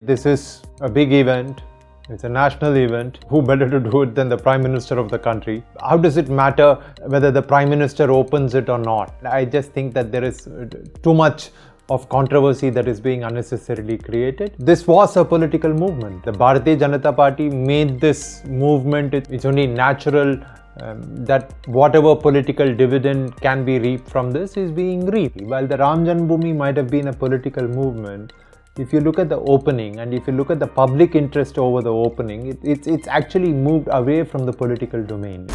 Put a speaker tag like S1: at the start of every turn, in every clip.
S1: This is a big event. It's a national event. Who better to do it than the Prime Minister of the country? How does it matter whether the Prime Minister opens it or not? I just think that there is too much of controversy that is being unnecessarily created. This was a political movement. The Bharatiya Janata Party made this movement. It's only natural that whatever political dividend can be reaped from this is being reaped. While the Ram Janmabhoomi might have been a political movement, if you look at the opening and if you look at the public interest over the opening, it's actually moved away from the political domain.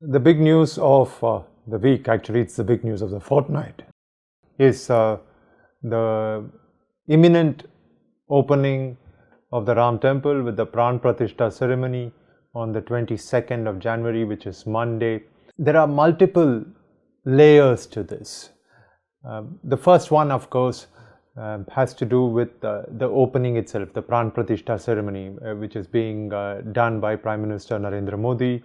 S1: The big news of the week, actually it's the big news of the fortnight, is the imminent opening of the Ram temple with the pran pratishtha ceremony on the 22nd of January, which is Monday. There are multiple layers to this. The first one, of course, has to do with the opening itself, the pran pratishtha ceremony, which is being done by Prime Minister Narendra Modi,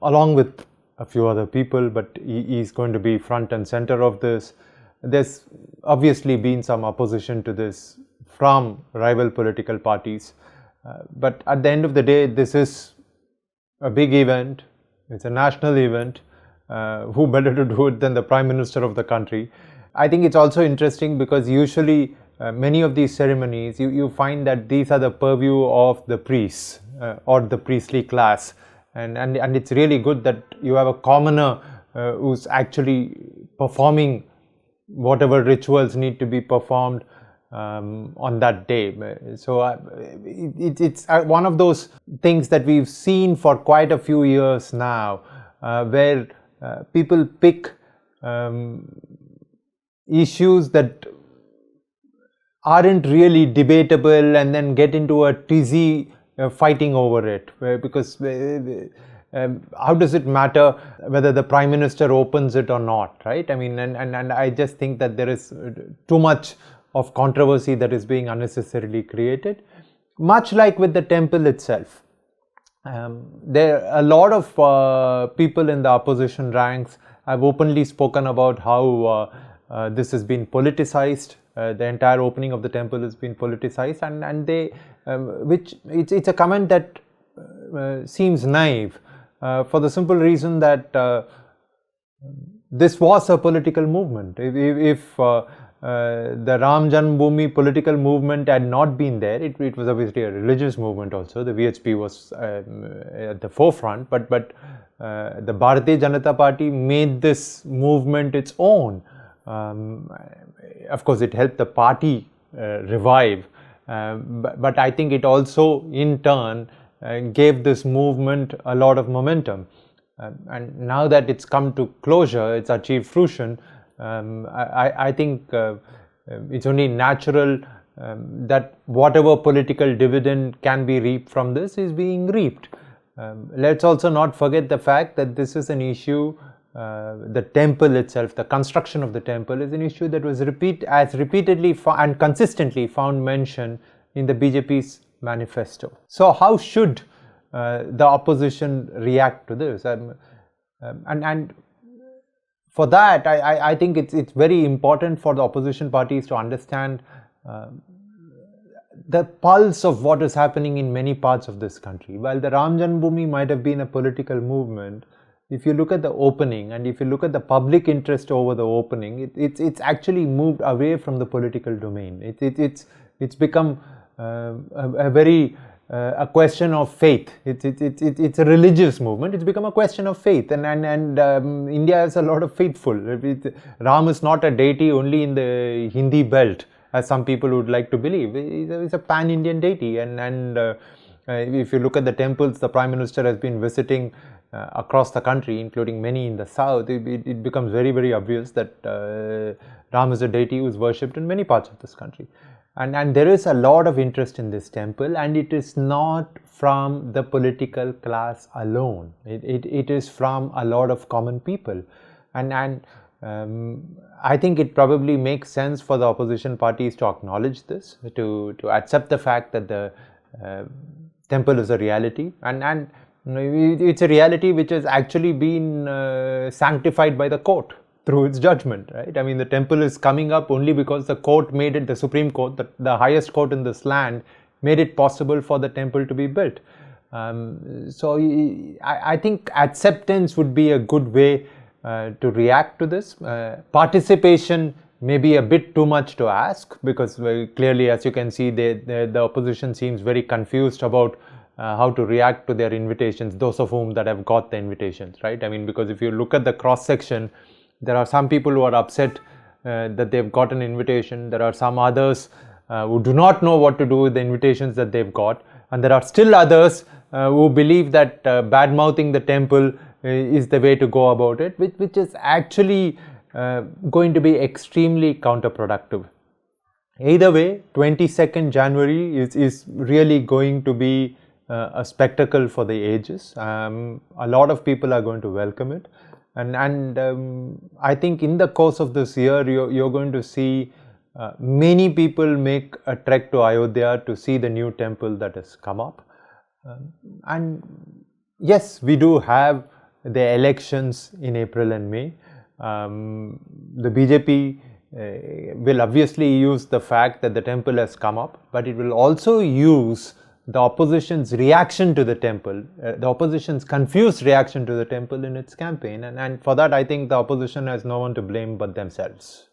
S1: along with a few other people, but he is going to be front and center of this. There's obviously been some opposition to this from rival political parties, but at the end of the day, this is a big event. It's a national event. Who better to do it than the Prime Minister of the country? I think it's also interesting because usually many of these ceremonies, you find that these are the purview of the priests or the priestly class, and it's really good that you have a commoner who's actually performing whatever rituals need to be performed on that day. So it's one of those things that we've seen for quite a few years now, where people pick issues that aren't really debatable and then get into a tizzy fighting over it, because how does it matter whether the Prime Minister opens it or not, right? I mean, and I just think that there is too much of controversy that is being unnecessarily created, much like with the temple itself. There are a lot of people in the opposition ranks have openly spoken about how this has been politicized. The entire opening of the temple has been politicized, and they, which it's a comment that seems naive, for the simple reason that this was a political movement. If the Ram Janmabhoomi political movement had not been there, it was obviously a religious movement also. The VHP was at the forefront, but the Bharatiya Janata Party made this movement its own. Of course, it helped the party revive, but I think it also in turn gave this movement a lot of momentum. And now that it's come to closure, it's achieved fruition, I think it's only natural that whatever political dividend can be reaped from this is being reaped. Let's also not forget the fact that this is an issue, the temple itself, the construction of the temple is an issue that was repeatedly and consistently found mention in the BJP's manifesto. So how should the opposition react to this? And for that, I think it's very important for the opposition parties to understand the pulse of what is happening in many parts of this country. While the Ram Janmabhoomi might have been a political movement, if you look at the opening and if you look at the public interest over the opening, it's actually moved away from the political domain. It's become a very a question of faith. It's a religious movement. It's become a question of faith, and India has a lot of faithful. Ram is not a deity only in the Hindi belt, as some people would like to believe. It's a pan-Indian deity, and if you look at the temples the Prime Minister has been visiting across the country, including many in the south, it becomes very, very obvious that Ram is a deity who is worshipped in many parts of this country. And there is a lot of interest in this temple, and it is not from the political class alone. It is from a lot of common people, and I think it probably makes sense for the opposition parties to acknowledge this, to accept the fact that the temple is a reality, and it's a reality which has actually been sanctified by the court. through its judgment, right? I mean, the temple is coming up only because the court made it, the Supreme Court, the highest court in this land, made it possible for the temple to be built. So I think acceptance would be a good way to react to this. Participation may be a bit too much to ask, because very clearly, as you can see, the opposition seems very confused about how to react to their invitations, those of whom that have got the invitations, right? I mean, because if you look at the cross section, there are some people who are upset that they've got an invitation. There are some others who do not know what to do with the invitations that they've got, and there are still others who believe that bad-mouthing the temple is the way to go about it, which is actually going to be extremely counterproductive. Either way, 22nd January is really going to be a spectacle for the ages. A lot of people are going to welcome it, and I think in the course of this year, you're going to see many people make a trek to Ayodhya to see the new temple that has come up. And yes, we do have the elections in April and May. The BJP will obviously use the fact that the temple has come up, but it will also use the opposition's reaction to the temple, the opposition's confused reaction to the temple in its campaign. And for that, I think the opposition has no one to blame but themselves.